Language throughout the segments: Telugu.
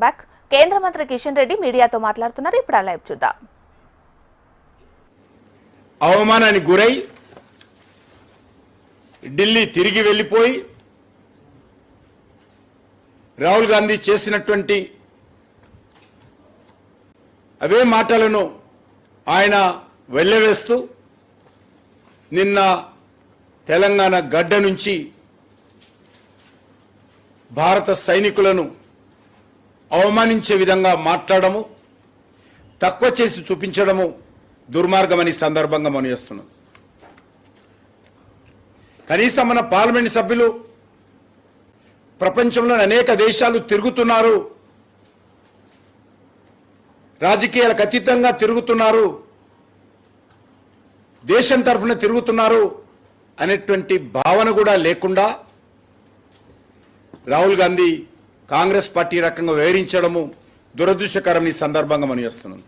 బ్యాక్ కేంద్ర మంత్రి కిషన్ రెడ్డి మీడియాతో మాట్లాడుతున్నారు. ఇప్పుడు ఆ లైవ్ చూద్దాం. అవమానానికి గురై ఢిల్లీ తిరిగి వెళ్ళిపోయి రాహుల్ గాంధీ చేసినటువంటి అవే మాటలను ఆయన వెళ్ళవేస్తూ నిన్న తెలంగాణ గడ్డ నుంచి భారత సైనికులను అవమానించే విధంగా మాట్లాడము, తక్కువ చేసి చూపించడము దుర్మార్గమని సందర్భంగా మనం చేస్తున్నాం. కనీసం మన పార్లమెంట్ సభ్యులు ప్రపంచంలోని అనేక దేశాలు తిరుగుతున్నారు, రాజకీయాలకు అతీతంగా తిరుగుతున్నారు, దేశం తరఫున తిరుగుతున్నారు అనేటువంటి భావన కూడా లేకుండా రాహుల్ గాంధీ కాంగ్రెస్ పార్టీ రకంగా వివరించడము దురదృష్టకరమని సందర్భంగా మనం చేస్తున్నాం.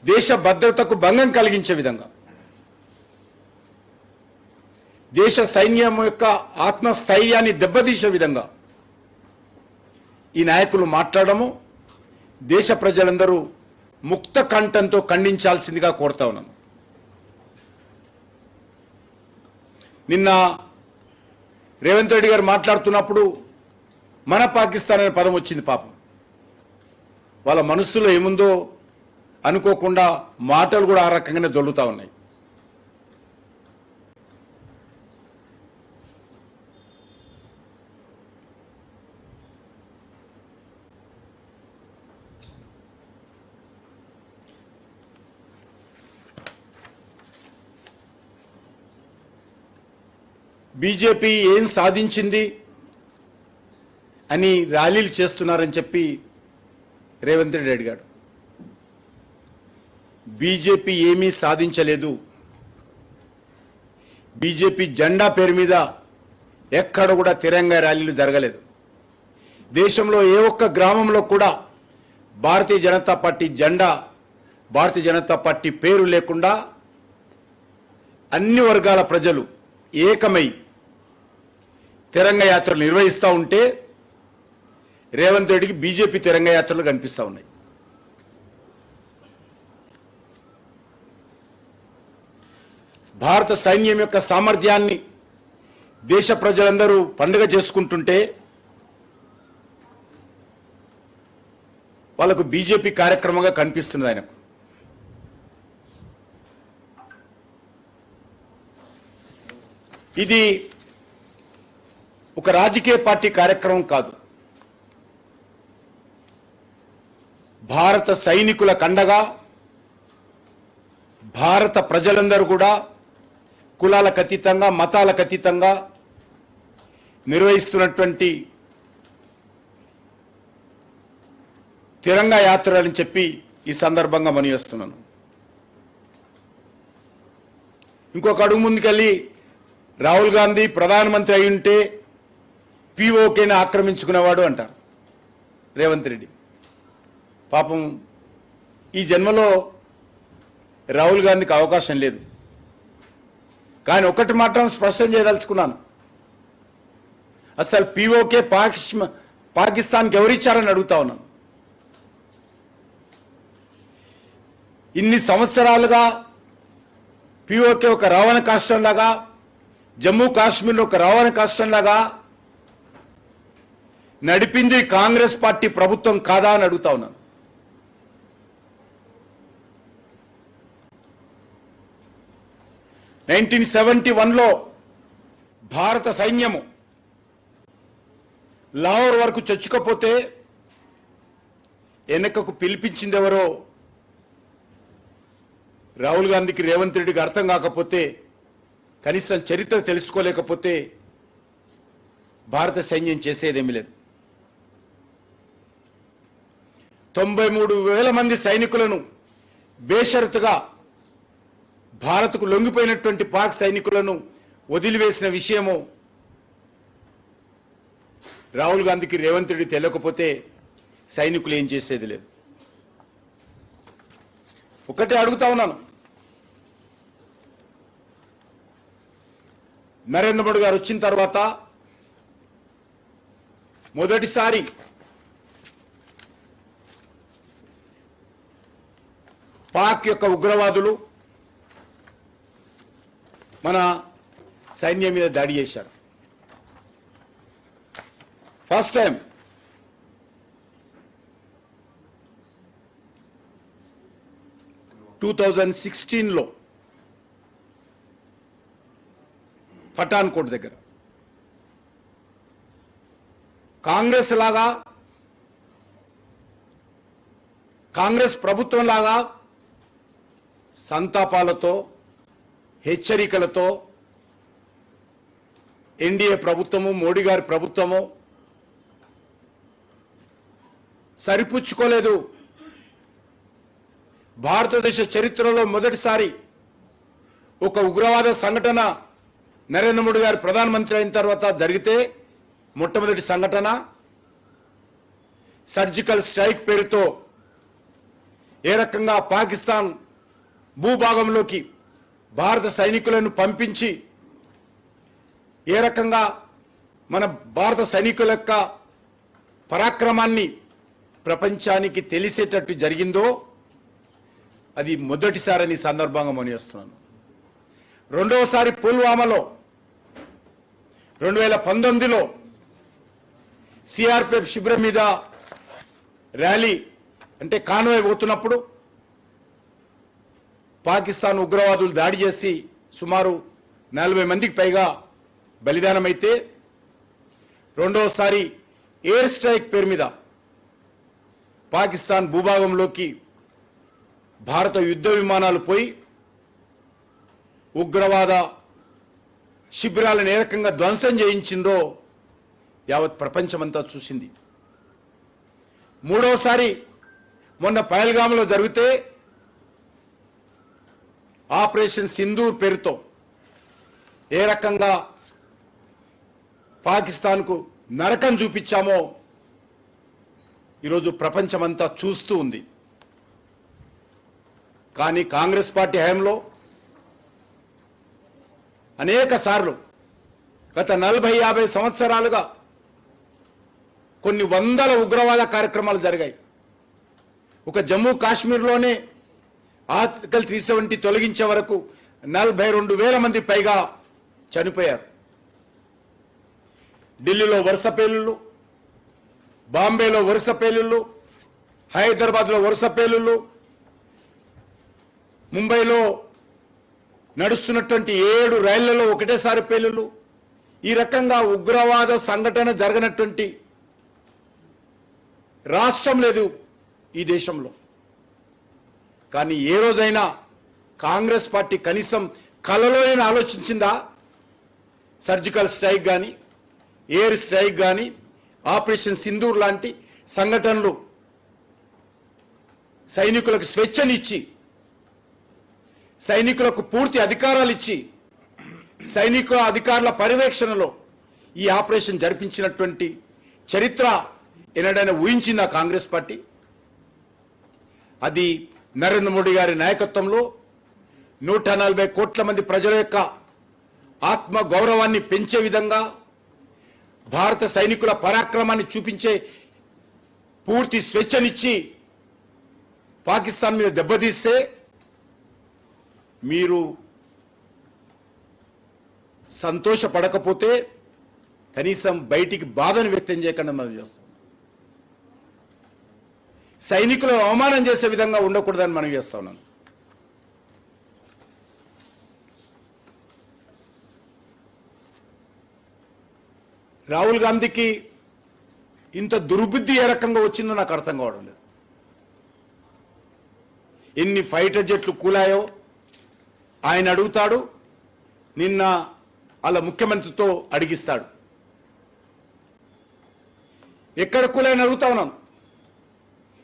దేశ భద్రతకు భంగం కలిగించే విధంగా, దేశ సైన్యం యొక్క ఆత్మస్థైర్యాన్ని దెబ్బతీసే విధంగా ఈ నాయకులు మాట్లాడము దేశ ప్రజలందరూ ముక్త కంఠంతో ఖండించాల్సిందిగా కోరుతా ఉన్నాను. నిన్న రేవంత్ రెడ్డి గారు మాట్లాడుతున్నప్పుడు మన పాకిస్తాన్ అనే పదం వచ్చింది. పాపం వాళ్ళ మనస్సులో ఏముందో అనుకోకుండా మాటలు కూడా ఆ రకంగానే దొల్లుతా ఉన్నాయి. బీజేపీ ఏం సాధించింది అని ర్యాలీలు చేస్తున్నారని చెప్పి రేవంత్ రెడ్డి అడిగాడు. బీజేపీ ఏమీ సాధించలేదు. బీజేపీ జెండా పేరు మీద ఎక్కడ కూడా తిరంగా ర్యాలీలు జరగలేదు. దేశంలో ఏ ఒక్క గ్రామంలో కూడా భారతీయ జనతా పార్టీ జెండా, భారతీయ జనతా పార్టీ పేరు లేకుండా అన్ని వర్గాల ప్రజలు ఏకమై తిరంగ యాత్రలు నిర్వహిస్తూ ఉంటే రేవంత్ రెడ్డికి బీజేపీ తిరంగ యాత్రలు కనిపిస్తూ ఉన్నాయి. భారత సైన్యం యొక్క సామర్థ్యాన్ని దేశ ప్రజలందరూ పండుగ చేసుకుంటుంటే వాళ్ళకు బీజేపీ కార్యక్రమంగా కనిపిస్తున్నది. ఆయనకు ఇది ఒక రాజకీయ పార్టీ కార్యక్రమం కాదు. భారత సైనికుల కండగా భారత ప్రజలందరూ కూడా కులాలకు అతీతంగా, మతాలకు అతీతంగా నిర్వహిస్తున్నటువంటి తిరంగా యాత్ర అని చెప్పి ఈ సందర్భంగా మనవిస్తున్నాను. ఇంకొక అడుగు ముందుకెళ్ళి రాహుల్ గాంధీ ప్రధానమంత్రి అయి ఉంటే పీఓకేని ఆక్రమించుకునేవాడు అంటారు రేవంత్ రెడ్డి. పాపం ఈ జన్మలో రాహుల్ గాంధీకి అవకాశం లేదు. కానీ ఒకటి మాత్రం స్పష్టం చేయదలుచుకున్నాను, అసలు పీఓకే పాకిస్తాన్కి ఎవరిచ్చారని అడుగుతా ఉన్నాను. ఇన్ని సంవత్సరాలుగా పీఓకే ఒక రావణ కాష్టంలాగా, జమ్మూ కాశ్మీర్లో ఒక రావణ కాష్టంలాగా నడిపింది కాంగ్రెస్ పార్టీ ప్రభుత్వం కాదా అని అడుగుతా ఉన్నాను. లో భారత సైన్యము లాహోర్ వరకు చొచ్చుకపోతే వెనకకు పిలిపించింది ఎవరో రాహుల్ గాంధీకి, రేవంత్ రెడ్డికి అర్థం కాకపోతే, కనీసం చరిత్ర తెలుసుకోలేకపోతే భారత సైన్యం చేసేదేమీ లేదు. 93,000 మంది సైనికులను బేషరతుగా భారత్కు లొంగిపోయినటువంటి పాక్ సైనికులను వదిలివేసిన విషయము రాహుల్ గాంధీకి, రేవంత్ రెడ్డి తెలియకపోతే సైనికులు ఏం చేసేది లేదు. ఒకటే అడుగుతా ఉన్నాను, నరేంద్ర మోడీ గారు వచ్చిన తర్వాత మొదటిసారి పాక్ యొక్క ఉగ్రవాదులు మన సైన్యం మీద దాడి చేశారు. ఫస్ట్ టైం లో పఠాన్కోట్ దగ్గర కాంగ్రెస్ లాగా, కాంగ్రెస్ ప్రభుత్వం లాగా సంతాపాలతో, హెచ్చరికలతో ఎన్డీఏ ప్రభుత్వము, మోడీ గారి ప్రభుత్వము సరిపుచ్చుకోలేదు. భారతదేశ చరిత్రలో మొదటిసారి ఒక ఉగ్రవాద సంఘటన నరేంద్ర మోడీ గారు ప్రధానమంత్రి అయిన తర్వాత జరిగితే మొట్టమొదటి సంఘటన సర్జికల్ స్ట్రైక్ పేరుతో ఏ రకంగా పాకిస్తాన్ భూభాగంలోకి భారత సైనికులను పంపించి ఏ రకంగా మన భారత సైనికుల యొక్క పరాక్రమాన్ని ప్రపంచానికి తెలిసేటట్టు జరిగిందో అది మొదటిసారని సందర్భంగా మనిస్తున్నాను. రెండవసారి పుల్వామాలో 2019లో సిఆర్పిఎఫ్ శిబిరం మీద ర్యాలీ అంటే కాన్వాయ్ పోతున్నప్పుడు పాకిస్తాన్ ఉగ్రవాదులు దాడి చేసి సుమారు 40 మందికి పైగా బలిదానమైతే, రెండవసారి ఎయిర్ స్ట్రైక్ పేరు మీద పాకిస్తాన్ భూభాగంలోకి భారత యుద్ధ విమానాలు పోయి ఉగ్రవాద శిబిరాలను ఏ రకంగా ధ్వంసం చేయించిందో యావత్ ప్రపంచమంతా చూసింది. మూడవసారి మొన్న పహల్గామ్లో జరిగితే ఆపరేషన్ సింధూర్ పేరుతో ఏ రకంగా పాకిస్తాన్కు నరకం చూపించామో ఈరోజు ప్రపంచమంతా చూస్తూ ఉంది. కానీ కాంగ్రెస్ పార్టీ హయాంలో అనేక సార్లు గత 40-50 సంవత్సరాలుగా కొన్ని వందల ఉగ్రవాద కార్యక్రమాలు జరిగాయి. ఒక జమ్మూ కాశ్మీర్లోనే ఆర్టికల్ 370 తొలగించే వరకు 42,000 మంది పైగా చనిపోయారు. ఢిల్లీలో వరుస పేలుళ్ళు, బాంబేలో వరుస పేలుళ్ళు, హైదరాబాద్లో వరుస పేలుళ్ళు, ముంబైలో నడుస్తున్నటువంటి 7 రైళ్లలో ఒకటేసారి పేలుళ్ళు. ఈ రకంగా ఉగ్రవాద సంఘటన జరగనటువంటి రాష్ట్రం లేదు ఈ దేశంలో. కానీ ఏ రోజైనా కాంగ్రెస్ పార్టీ కనీసం కలలోనే ఆలోచించిందా? సర్జికల్ స్ట్రైక్ కానీ, ఎయిర్ స్ట్రైక్ కానీ, ఆపరేషన్ సింధూర్ లాంటి సంఘటనలు సైనికులకు స్వేచ్ఛనిచ్చి, సైనికులకు పూర్తి అధికారాలు ఇచ్చి, సైనికుల అధికారుల పర్యవేక్షణలో ఈ ఆపరేషన్ జరిపించినటువంటి చరిత్ర ఎన్నడైనా ఊహించిందా కాంగ్రెస్ పార్టీ? అది నరేంద్ర మోడీ గారి నాయకత్వంలో 140 కోట్ల మంది ప్రజల యొక్క ఆత్మ గౌరవాన్ని పెంచే విధంగా, భారత సైనికుల పరాక్రమాన్ని చూపించే పూర్తి స్వేచ్ఛనిచ్చి పాకిస్తాన్ మీద దెబ్బతీస్తే మీరు సంతోషపడకపోతే కనీసం బయటికి బాధను వ్యక్తం చేయకుండా మనం చేస్తాం. సైనికులను అవమానం చేసే విధంగా ఉండకూడదని మనం చేస్తా ఉన్నాను. రాహుల్ గాంధీకి ఇంత దుర్బుద్ధి ఏ రకంగా వచ్చిందో నాకు అర్థం కావడం లేదు. ఎన్ని ఫైటర్ జెట్లు కూలాయో ఆయన అడుగుతాడు, నిన్న అలా ముఖ్యమంత్రితో అడిగిస్తాడు. ఎక్కడ కూలాయని అడుగుతా ఉన్నాను.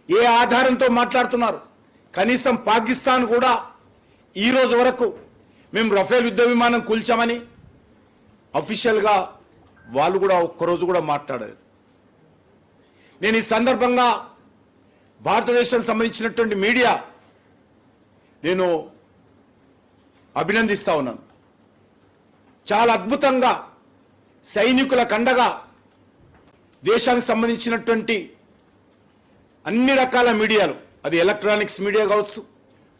ఏ ఆధారంతో మాట్లాడుతున్నారు? కనీసం పాకిస్తాన్ కూడా ఈ రోజు వరకు మేము రఫేల్ యుద్ధ విమానం కూల్చామని అఫీషియల్గా వాళ్ళు కూడా ఒక్కరోజు కూడా మాట్లాడలేదు. నేను ఈ సందర్భంగా భారతదేశానికి సంబంధించినటువంటి మీడియా నేను అభినందిస్తా ఉన్నాను. చాలా అద్భుతంగా సైనికుల కండగా దేశానికి సంబంధించినటువంటి అన్ని రకాల మీడియాలు, అది ఎలక్ట్రానిక్స్ మీడియా కావచ్చు,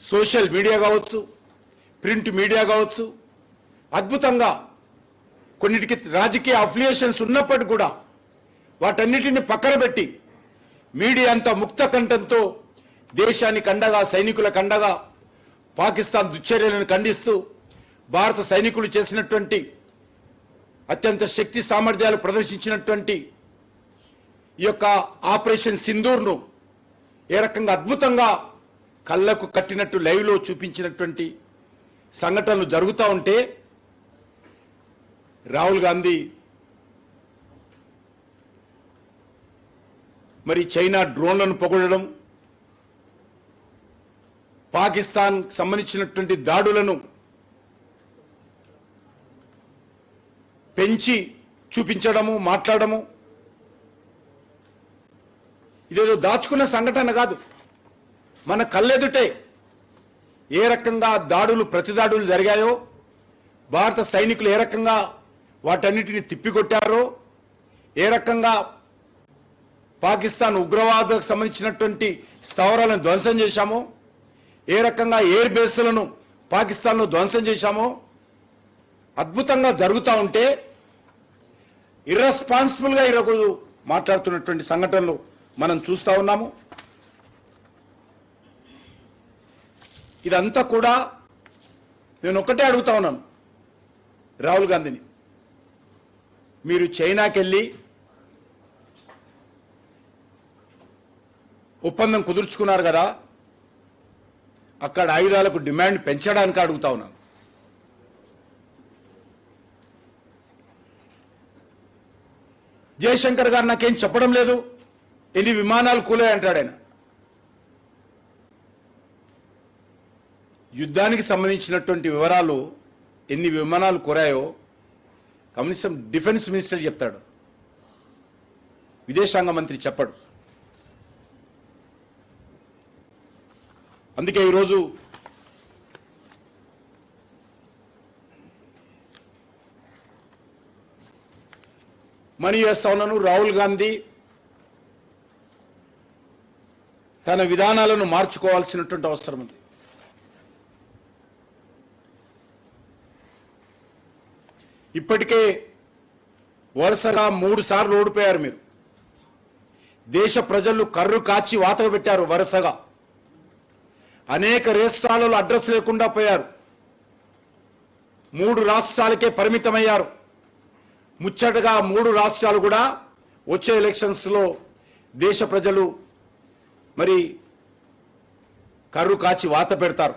సోషల్ మీడియా కావచ్చు, ప్రింట్ మీడియా కావచ్చు, అద్భుతంగా కొన్నిటికి రాజకీయ అఫిలియేషన్స్ ఉన్నప్పటికీ కూడా వాటన్నిటిని పక్కన పెట్టి మీడియా అంతా ముక్త కంఠంతో దేశానికి అండగా, సైనికులకు అండగా, పాకిస్తాన్ దుశ్చర్యలను ఖండిస్తూ భారత సైనికులు చేసినటువంటి అత్యంత శక్తి సామర్థ్యాలు ప్రదర్శించినటువంటి ఈ యొక్క ఆపరేషన్ సింధూర్ను ఏ రకంగా అద్భుతంగా కళ్ళకు కట్టినట్టు లైవ్లో చూపించినటువంటి సంఘటనలు జరుగుతూ ఉంటే రాహుల్ గాంధీ మరి చైనా డ్రోన్లను పొగడడం, పాకిస్తాన్ సంబంధించినటువంటి దాడులను పెంచి చూపించడము, మాట్లాడము, ఇదేదో దాచుకున్న సంఘటన కాదు. మన కళ్ళెదుటే ఏ రకంగా దాడులు, ప్రతిదాడులు జరిగాయో, భారత సైనికులు ఏ రకంగా వాటన్నిటిని తిప్పికొట్టారో, ఏ రకంగా పాకిస్తాన్ ఉగ్రవాదకు సంబంధించినటువంటి స్థావరాలను ధ్వంసం చేశామో, ఏ రకంగా ఎయిర్ బేస్లను పాకిస్తాన్లో ధ్వంసం చేశామో అద్భుతంగా జరుగుతూ ఉంటే ఇర్రెస్పాన్సిబుల్గా ఈరోజు మాట్లాడుతున్నటువంటి సంఘటనలు మనం చూస్తూ ఉన్నాము. ఇదంతా కూడా నేను ఒక్కటే అడుగుతా ఉన్నాను రాహుల్ గాంధీని, మీరు చైనాకి వెళ్ళి ఒప్పందం కుదుర్చుకున్నారు కదా, అక్కడ ఆయుధాలకు డిమాండ్ పెంచడానికి అడుగుతా ఉన్నాను. జయశంకర్ గారు నాకేం చెప్పడం లేదు, ఎన్ని విమానాలు కూలాయి అంటాడు ఆయన. యుద్ధానికి సంబంధించినటువంటి వివరాలు ఎన్ని విమానాలు కోరాయో కనీసం డిఫెన్స్ మినిస్టర్ చెప్తాడు, విదేశాంగ మంత్రి చెప్పడు. అందుకే ఈరోజు మనీ చేస్తా ఉన్నాను, రాహుల్ గాంధీ తన విధానాలను మార్చుకోవాల్సినటువంటి అవసరం ఉంది. ఇప్పటికే వరుసగా 3 సార్లు ఓడిపోయారు మీరు. దేశ ప్రజలు కర్రు కాచి వాతకు పెట్టారు వరుసగా. అనేక రాష్ట్రాలలో అడ్రస్ లేకుండా పోయారు. 3 రాష్ట్రాలకే పరిమితమయ్యారు. ముచ్చటగా 3 రాష్ట్రాలు కూడా వచ్చే ఎలక్షన్స్లో దేశ ప్రజలు మరి కర్రు కాచి వాత పెడతారు.